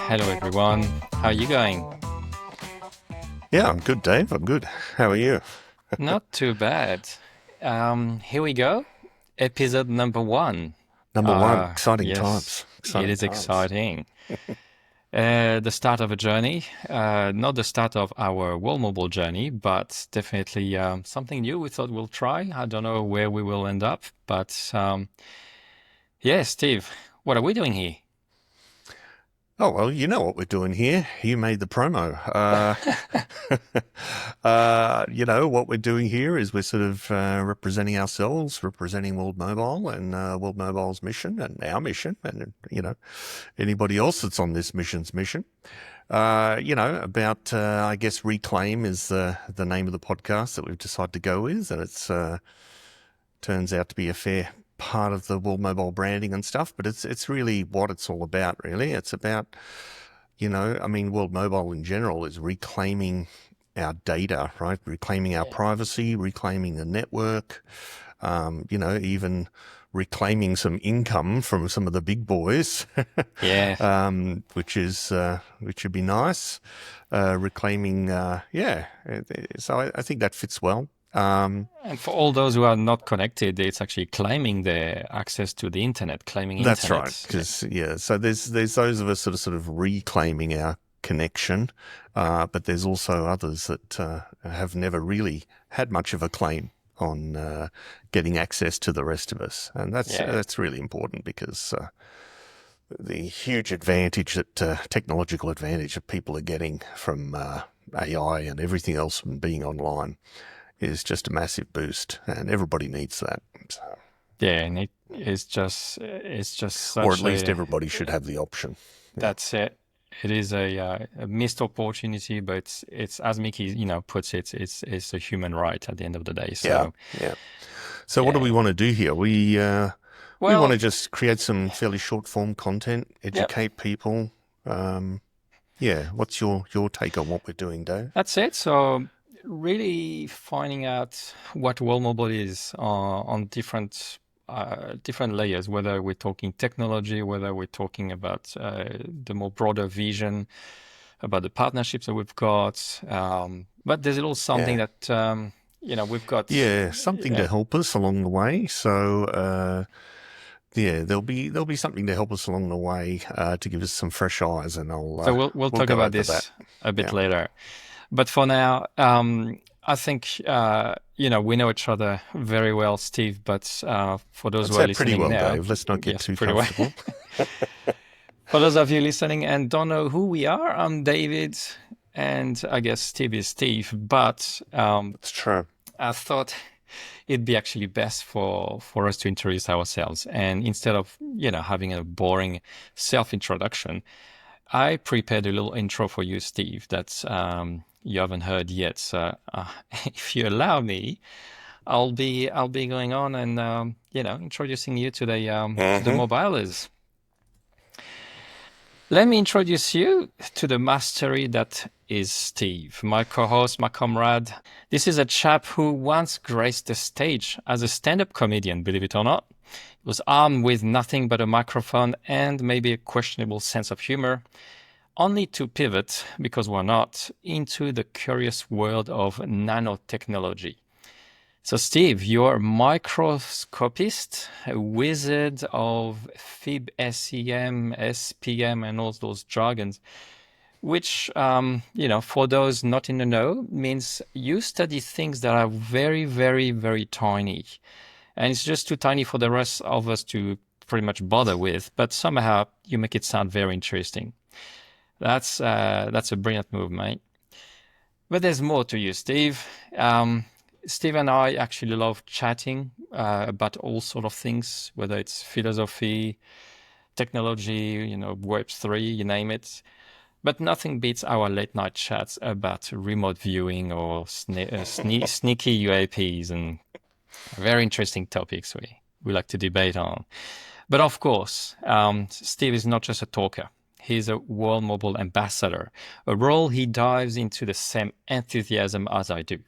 Hello everyone. How are you going? Yeah, I'm good, Dave. I'm good. How are you? Not too bad. Here we go. Episode number one. Number one, exciting Yes, times. it Exciting is times. exciting. The start of a journey. Not the start of our World Mobile journey, but definitely something new we thought we'll try. I don't know where we will end up, but yeah, Steve, what are we doing here? Oh, well, you know what we're doing here. You made the promo. What we're doing here is we're sort of representing ourselves, representing World Mobile and World Mobile's mission and our mission and, anybody else that's on this mission's mission. I guess Reclaim is the name of the podcast that we've decided to go with. And it's turns out to be a fair part of the World Mobile branding and stuff, but it's really what it's all about, really. It's about, World Mobile in general is reclaiming our data, right? Reclaiming our Yeah. privacy, reclaiming the network, even reclaiming some income from some of the big boys, Yeah. which would be nice. Reclaiming, yeah. So I think that fits well. And for all those who are not connected, it's actually claiming their access to the internet, claiming That's right. internet. Yeah. Because so there's those of us that are sort of reclaiming our connection, but there's also others that have never really had much of a claim on getting access to the rest of us, and Yeah. that's really important because the huge advantage that technological advantage that people are getting from AI and everything else from being online is just a massive boost, and everybody needs that. So, Yeah, and it's just or at such least a everybody should have the option. Yeah. that's it. It is a missed opportunity, but it's as Mickey, puts it, it's a human right at the end of the day. Yeah, So yeah. So what do we yeah. want to do here? We want to Well, just create some fairly short form content, yep, educate people. Um, yeah. What's your take on what we're doing, Dave? that's it. So really finding out what World Mobile is on different layers, whether we're talking technology, whether we're talking about the more broader vision about the partnerships that we've got. But there's a little something Yeah. that we've got. Yeah, something to Yeah. help us along the way. So, yeah, there'll be something to help us along the way to give us some fresh eyes, and So we'll we'll talk go about over that. this a bit Yeah, later. But for now, I think we know each other very well, Steve. But for those I'd who are say pretty listening well, now, Dave. Let's not get yes, too pretty well. comfortable. For those of you listening and don't know who we are, I'm David, and I guess Steve is Steve. But It's true. I thought it'd be actually best for us to introduce ourselves, and instead of having a boring self-introduction, I prepared a little intro for you, Steve, that you haven't heard yet. So, if you allow me, I'll be going on and introducing you to the Hmm. mobilers. Let me introduce you to the mastery that is Steve, my co-host, my comrade. This is a chap who once graced the stage as a stand-up comedian, believe it or not. He was armed with nothing but a microphone and maybe a questionable sense of humor, only to pivot, because we're not, into the curious world of nanotechnology. So, Steve, you're a microscopist, a wizard of Fib, SEM, SPM, and all those jargons, which, for those not in the know, means you study things that are very, very, very tiny. And it's just too tiny for the rest of us to pretty much bother with, but somehow you make it sound very interesting. That's a brilliant move, mate. But there's more to you, Steve. Steve and I actually love chatting about all sort of things, whether it's philosophy, technology, Web3, you name it. But nothing beats our late night chats about remote viewing or sneaky UAPs and very interesting topics we like to debate on. But of course, Steve is not just a talker. He's a World Mobile ambassador, a role he dives into the same enthusiasm as I do.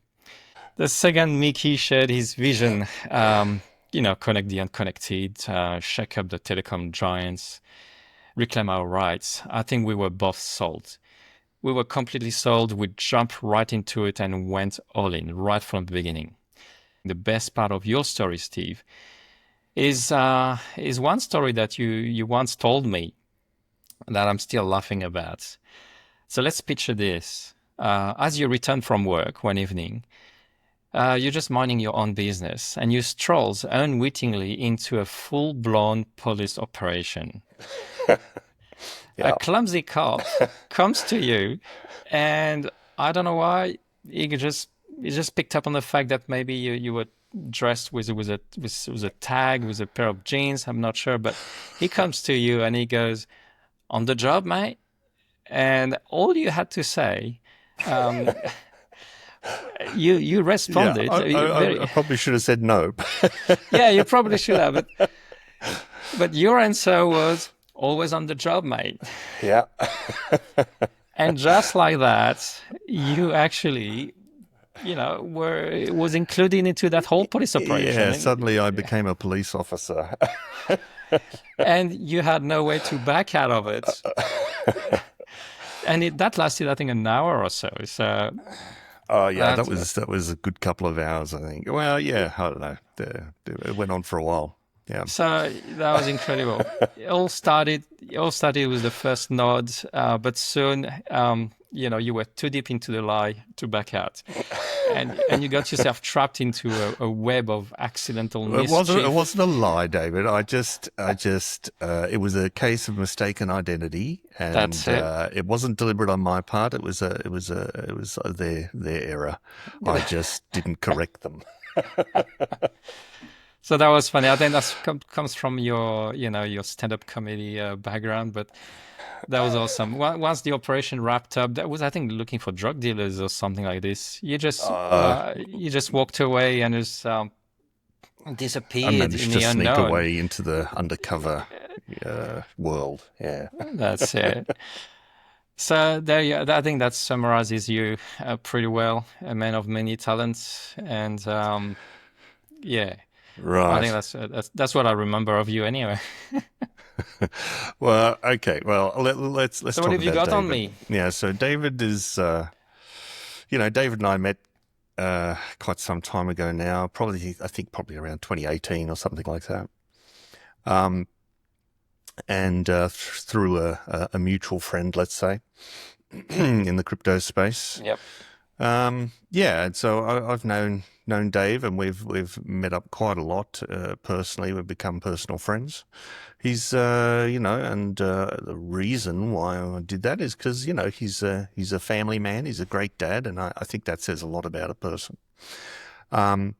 The second Mickey shared his vision, connect the unconnected, shake up the telecom giants, reclaim our rights, I think we were both sold. We were completely sold. We jumped right into it and went all in right from the beginning. The best part of your story, Steve, is one story that you once told me that I'm still laughing about. So let's picture this. As you return from work one evening, you're just minding your own business and you strolls unwittingly into a full-blown police operation. A Yeah. clumsy cop comes to you, and I don't know why he just picked up on the fact that maybe you were dressed with a tag with a pair of jeans. I'm not sure, but he comes to you and he goes, "On the job, mate." And all you had to say, um, you Yeah, responded I very, probably should have said no. yeah, you probably should have, but your answer was always on the job, mate. Yeah. And just like that, you actually, was included into that whole police operation. Yeah, suddenly I became a police officer. And you had no way to back out of it. And that lasted, I think, an hour or so. So Oh yeah, that, that was a good couple of hours, I think. Well, yeah, I don't know. It went on for a while. Yeah. so that was incredible. It all started with the first nod, but soon, you were too deep into the lie to back out. And you got yourself trapped into a web of accidental It mischief. wasn't a lie, David. It was a case of mistaken identity, That's and it. it wasn't deliberate on my part. It was their error. I just didn't correct them. So that was funny. I think that comes from your stand-up comedy background, but that was awesome. Once the operation wrapped up, that was, I think, looking for drug dealers or something like this. Uh, You just walked away and just I disappeared in managed to the sneak unknown. away into the undercover world. Yeah. That's it. So there you, I think that summarizes you pretty well, a man of many talents, and yeah, I think Right. that's what I remember of you anyway. Well, okay. Well, let's So what talk have you about got on David. me? Yeah. So David is, David and I met quite some time ago now. I think probably around 2018 or something like that. Um, and through a mutual friend, let's say, in the crypto space. Yep. Yeah, and so I've known Dave, and we've met up quite a lot personally. We've become personal friends. He's and the reason why I did that is because he's a family man. He's a great dad, and I think that says a lot about a person. Um,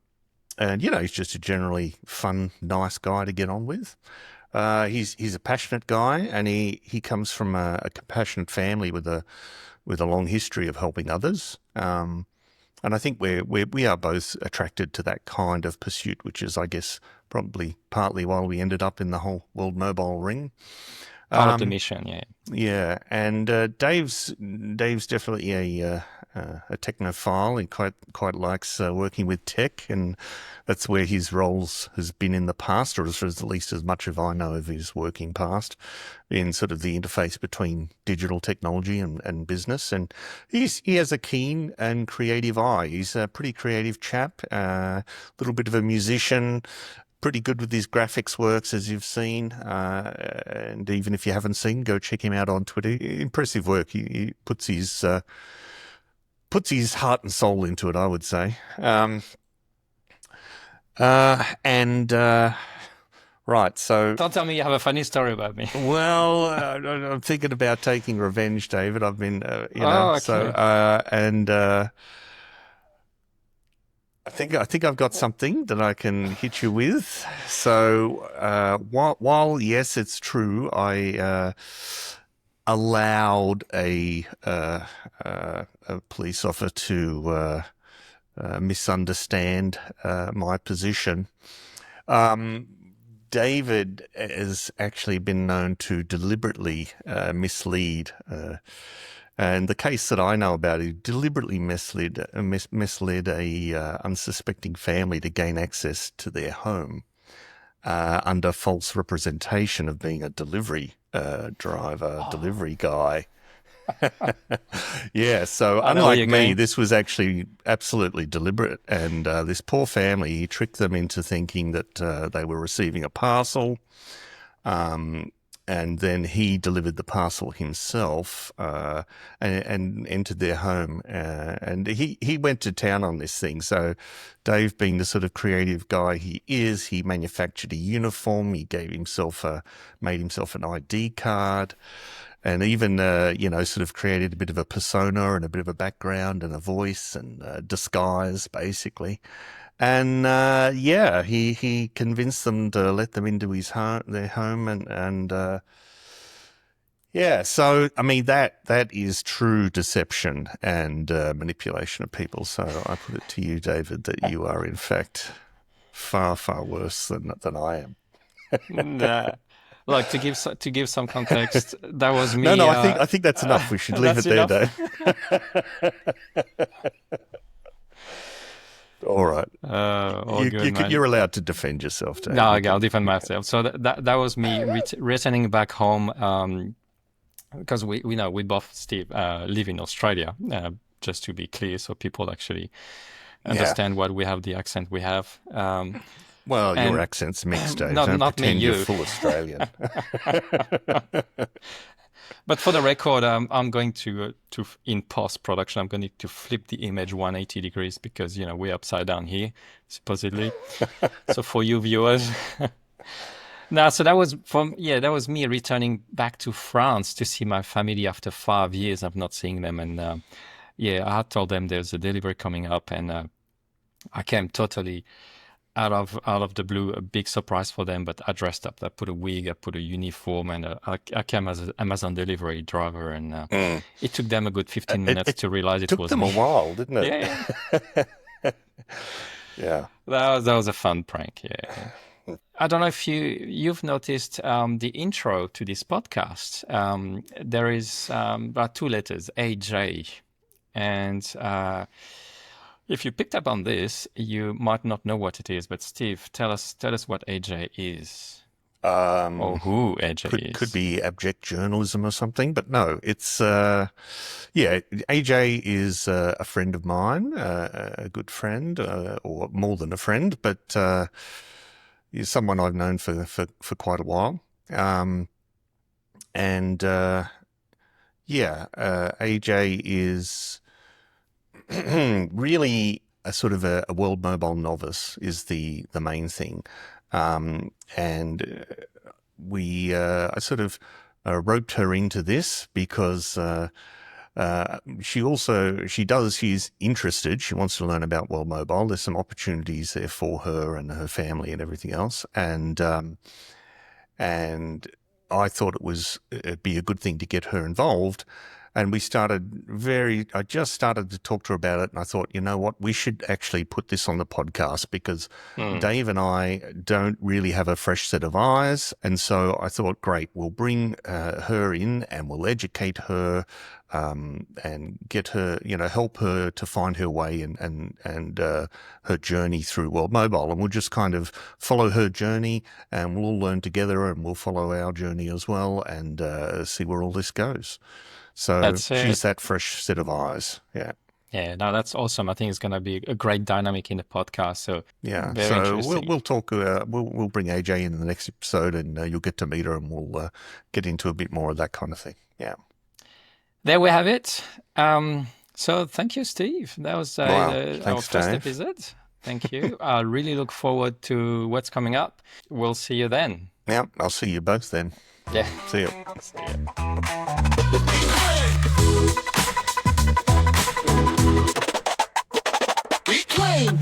and he's just a generally fun, nice guy to get on with. He's a passionate guy, and he comes from a compassionate family with a long history of helping others. And I think we are both attracted to that kind of pursuit, which is, I guess, probably partly why we ended up in the whole world mobile ring. Part of the Um, mission, yeah. yeah, and Dave's definitely a technophile. He quite likes working with tech, and that's where his roles has been in the past, or at least as much as I know of his working past, in sort of the interface between digital technology and business. And he has a keen and creative eye. He's a pretty creative chap, a little bit of a musician, pretty good with his graphics works, as you've seen. And even if you haven't seen, go check him out on Twitter. Impressive work. He puts his heart and soul into it, I would say. And right, so Don't tell me you have a funny story about me. well, I'm thinking about taking revenge, David. I've been, Oh, so okay. and I think I've got something that I can hit you with. So while yes, it's true, I allowed a police officer to misunderstand my position. Um, David has actually been known to deliberately mislead. And the case that I know about, he deliberately misled a unsuspecting family to gain access to their home. under false representation of being a delivery driver, delivery guy. Yeah, so I know where unlike you're me, going. this was actually absolutely deliberate. And this poor family, he tricked them into thinking that they were receiving a parcel. And then he delivered the parcel himself and entered their home. And he went to town on this thing. So Dave, being the sort of creative guy he is, he manufactured a uniform. He made himself an ID card. And even, sort of created a bit of a persona and a bit of a background and a voice and disguise, basically. And he convinced them to let them into their home, and yeah. So I mean that is true deception and manipulation of people. So I put it to you, David, that you are in fact far worse than I am. Nah. Look, to give some context, that was No, me. I think that's enough. We should leave That's it there, enough. Dave. All right. All good, man. You're allowed to defend yourself, Dave. No, I'll defend myself. So that was me returning back home, because we know we both, Steve, live in Australia. Just to be clear, so people actually Yeah. understand what we have, the accent we have. Well, your And accent's mixed, Dave. not Don't not me, pretend you're you. full Australian. But for the record, I'm going to in post production, I'm going to flip the image 180 degrees because we're upside down here, supposedly. So for you viewers, no. So that was me returning back to France to see my family after 5 years of not seeing them, and I had told them there's a delivery coming up, and I came totally out of the blue, a big surprise for them. But I dressed up. I put a wig, I put a uniform, and I came as an Amazon delivery driver. And it took them a good 15 minutes It to realize it took was them a me. while, didn't it? Yeah, Yeah. that was a fun prank. Yeah. I don't know if you've noticed the intro to this podcast. There is about two letters, AJ, and if you picked up on this, you might not know what it is. But Steve, tell us what AJ is, or who AJ Could is. be abject journalism or something, but no, it's AJ is a friend of mine, a good friend, or more than a friend, but he's someone I've known for quite a while. AJ is really a sort of a world mobile novice is the main thing. I sort of roped her into this because she's interested. She wants to learn about world mobile. There's some opportunities there for her and her family and everything else. And I thought it'd be a good thing to get her involved. And I just started to talk to her about it. And I thought, you know what, we should actually put this on the podcast because Dave and I don't really have a fresh set of eyes. And so I thought, great, we'll bring her in and we'll educate her and get her, help her to find her way and her journey through World Mobile. And we'll just kind of follow her journey and we'll all learn together and we'll follow our journey as well and see where all this goes. So That's it. she's that fresh set of eyes. Yeah. Yeah, no, that's awesome. I think it's going to be a great dynamic in the podcast. So Yeah. very So interesting. we'll talk, we'll bring AJ in the next episode and you'll get to meet her and we'll get into a bit more of that kind of thing. Yeah. There we have it. So thank you, Steve. That was Wow. our Thanks, first Dave. episode. Thank you. I really look forward to what's coming up. We'll see you then. Yeah. I'll see you both then. Yeah. See you. See you. Reclaim.